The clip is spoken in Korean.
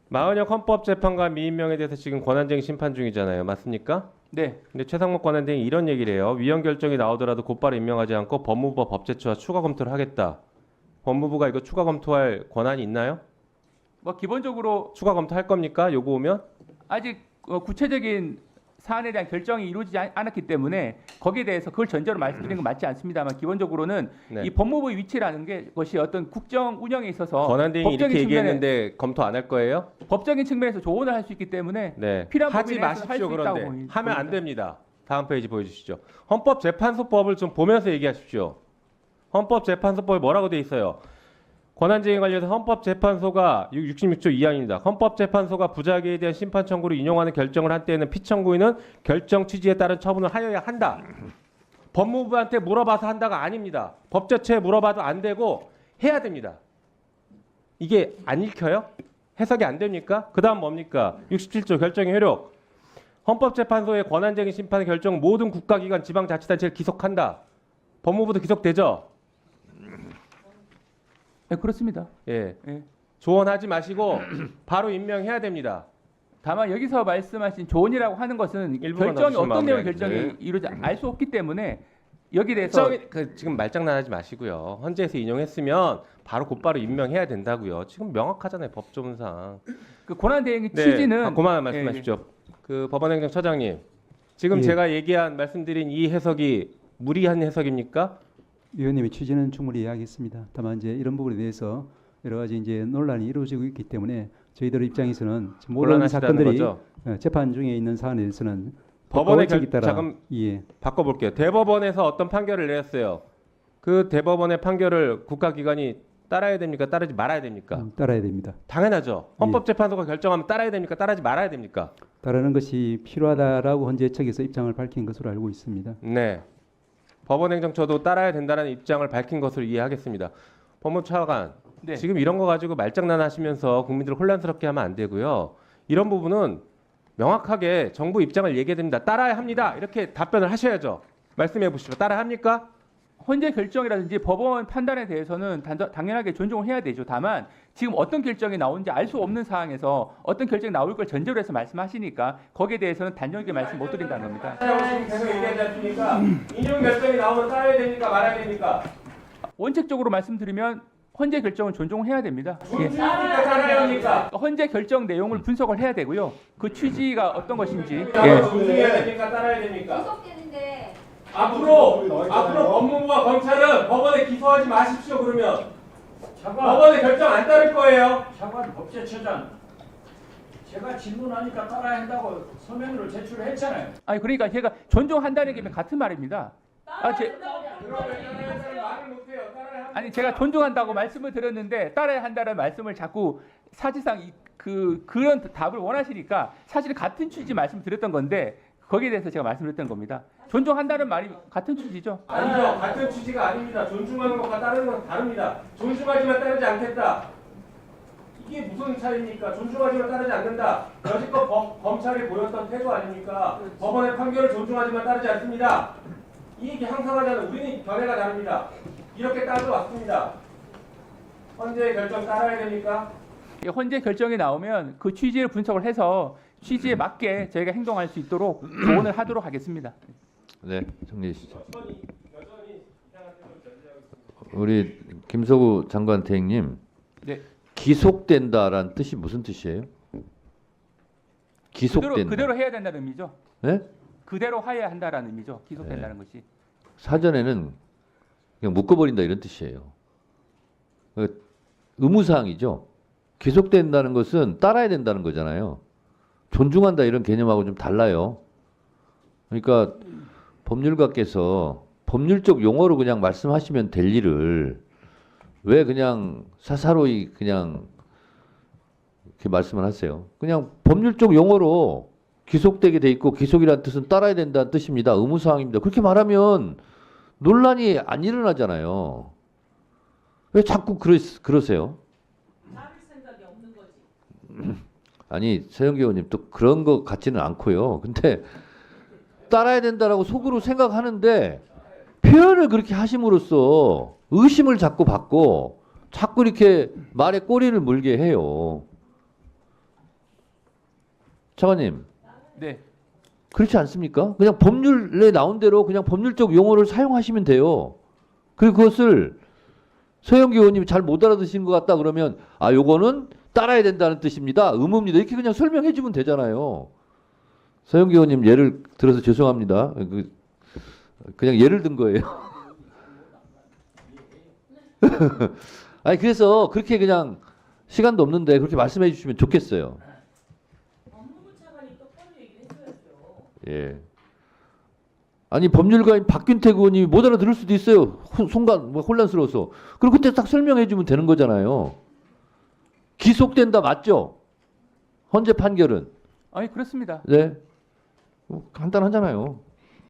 마은혁 헌법재판관 미임명에 대해서 지금 권한쟁의 심판 중이잖아요. 맞습니까? 네. 근데 최상목 권한쟁이 이런 얘기를 해요. 위헌 결정이 나오더라도 곧바로 임명하지 않고 법무부와 법제처와 추가 검토를 하겠다. 법무부가 이거 추가 검토할 권한이 있나요? 뭐 기본적으로 추가 검토할 겁니까? 요거 오면? 아직 구체적인 사안에 대한 결정이 이루어지지 않았기 때문에 거기에 대해서 그걸 전제로 말씀드리는 건 맞지 않습니다만 기본적으로는 네. 이 법무부의 위치라는 것이 어떤 국정 운영에 있어서 권한대행이 이렇게 얘기했는데 검토 안 할 거예요? 법적인 측면에서 조언을 할 수 있기 때문에 네. 필요한 하지 부분에 대해서 마십시오. 할수 있다고 그런데 보입니다. 하면 안 됩니다. 다음 페이지 보여주시죠. 헌법재판소법을 좀 보면서 얘기하십시오. 헌법재판소법에 뭐라고 돼 있어요? 권한쟁의 관련해서 헌법재판소가 66조 2항입니다. 헌법재판소가 부작위에 대한 심판 청구를 인용하는 결정을 한 때에는 피청구인은 결정 취지에 따른 처분을 하여야 한다. 법무부한테 물어봐서 한다가 아닙니다. 법제처에 물어봐도 안 되고 해야 됩니다. 이게 안 읽혀요? 해석이 안 됩니까? 그 다음 뭡니까? 67조 결정의 효력. 헌법재판소의 권한쟁의 심판 결정 모든 국가기관 지방자치단체를 기속한다. 법무부도 기속되죠? 네, 그렇습니다. 예. 예. 조언하지 마시고 바로 임명해야 됩니다. 다만 여기서 말씀하신 조언이라고 하는 것은 일부만 결정이 더 어떤 내용의 주시면 결정이 이루어지 알 수 없기 때문에 여기에 대해서 지금 말장난하지 마시고요. 헌재에서 인용했으면 바로 곧바로 임명해야 된다고요. 지금 명확하잖아요. 법조문상. 그 권한 대행의 네, 취지는 그만 말씀하십시오. 그 법원행정처장님, 지금 예. 제가 얘기한 말씀드린 이 해석이 무리한 해석입니까? 위원님의 취지는 충분히 이해하겠습니다. 다만 이제 이런 부분에 대해서 여러 가지 이제 논란이 이루어지고 있기 때문에 저희들 입장에서는 지금 모든 곤란하시다는 사건들이 거죠? 재판 중에 있는 사안에 대해서는 법원의 법칙에 따라 잠깐 예. 바꿔볼게요. 대법원에서 어떤 판결을 내렸어요. 그 대법원의 판결을 국가기관이 따라야 됩니까? 따르지 말아야 됩니까? 따라야 됩니다. 당연하죠. 헌법재판소가 결정하면 따라야 됩니까? 따르지 말아야 됩니까? 따르는 것이 필요하다라고 헌재 측에서 입장을 밝힌 것으로 알고 있습니다. 네. 법원행정처도 따라야 된다는 입장을 밝힌 것으로 이해하겠습니다. 법무차관, 네. 지금 이런 거 가지고 말장난하시면서 국민들을 혼란스럽게 하면 안 되고요. 이런 부분은 명확하게 정부 입장을 얘기해야 됩니다. 따라야 합니다. 이렇게 답변을 하셔야죠. 말씀해 보시죠. 따라 합니까? 헌재 결정이라든지 법원 판단에 대해서는 당연하게 존중을 해야 되죠. 다만 지금 어떤 결정이 나오는지 알 수 없는 상황에서 어떤 결정이 나올 걸 전제로 해서 말씀하시니까 거기에 대해서는 단정하게 말씀 못 드린다는 겁니다. 지금 계속 얘기하지 않습니까? 인용 결정이 나오면 따라야 됩니까? 말아야 됩니까? 원칙적으로 말씀드리면 헌재 결정은 존중을 해야 됩니다. 예. 존중합니까? 따라야 합니까? 헌재 결정 내용을 분석을 해야 되고요. 그 취지가 어떤 것인지 예. 존중해야 됩니까? 따라야 됩니까? 구속되는데 앞으로 법무부와 검찰은 법원에 기소하지 마십시오. 그러면 법원의 결정 안 따를 거예요. 차관 법제처장 제가 질문하니까 따라야 한다고 서면으로 제출했잖아요. 아니 그러니까 제가 존중한다는 게 같은 말입니다. 말을 못해요. 따라야 합니까? 아니 제가 존중한다고 말씀을 드렸는데 따라야 한다는 말씀을 자꾸 사실상 그런 답을 원하시니까 사실 같은 취지 말씀을 드렸던 건데 거기에 대해서 제가 말씀드렸던 겁니다. 존중한다는 말이 같은 취지죠. 아니죠. 같은 취지가 아닙니다. 존중하는 것과 따르는 건 다릅니다. 존중하지만 따르지 않겠다. 이게 무슨 차이입니까? 존중하지만 따르지 않는다. 여지껏 검찰이 보였던 태도 아닙니까? 법원의 판결을 존중하지만 따르지 않습니다. 이 얘기 항상 하잖아요. 우리는 견해가 다릅니다. 이렇게 따져왔습니다. 헌재 결정 따라야 됩니까? 헌재 결정이 나오면 그 취지를 분석을 해서 취지에 맞게 저희가 행동할 수 있도록 조언을 하도록 하겠습니다. 네, 정리해 주시죠. 여전히 이상한 태도를 견지하고 있습니다. 우리 김서구 장관 대행님, 네. 기속된다라는 뜻이 무슨 뜻이에요? 기속된다. 그대로 해야 된다는 의미죠. 네? 그대로 하여야 한다라는 의미죠. 기속된다는 것이. 사전에는 그냥 묶어버린다 이런 뜻이에요. 의무사항이죠. 기속된다는 것은 따라야 된다는 거잖아요. 존중한다 이런 개념하고 좀 달라요. 그러니까 법률가께서 법률적 용어로 그냥 말씀하시면 될 일을 왜 그냥 사사로이 그냥 이렇게 말씀을 하세요. 그냥 법률적 용어로 기속되게 돼 있고 기속이라는 뜻은 따라야 된다는 뜻입니다. 의무사항입니다. 그렇게 말하면 논란이 안 일어나잖아요. 왜 자꾸 그러세요? 아니 서영기 의원님 또 그런 것 같지는 않고요. 근데 따라야 된다라고 속으로 생각하는데 표현을 그렇게 하심으로써 의심을 자꾸 받고 자꾸 이렇게 말에 꼬리를 물게 해요. 차관님. 네. 그렇지 않습니까? 그냥 법률에 나온 대로 그냥 법률적 용어를 사용하시면 돼요. 그리고 그것을 서영기 의원님이 잘 못 알아듣신 것 같다 그러면 아 요거는 따라야 된다는 뜻입니다. 의무입니다. 이렇게 그냥 설명해 주면 되잖아요. 서영기 의원님 예를 들어서 죄송합니다. 그냥 예를 든 거예요. 아니 그래서 그렇게 그냥 시간도 없는데 그렇게 말씀해 주시면 좋겠어요. 예. 아니 법률가인 박균택 의원님이 못 알아들을 수도 있어요. 순간 혼란스러워서. 그럼 그때 딱 설명해 주면 되는 거잖아요. 기속된다 맞죠? 헌재 판결은. 아니 그렇습니다. 네. 간단하잖아요.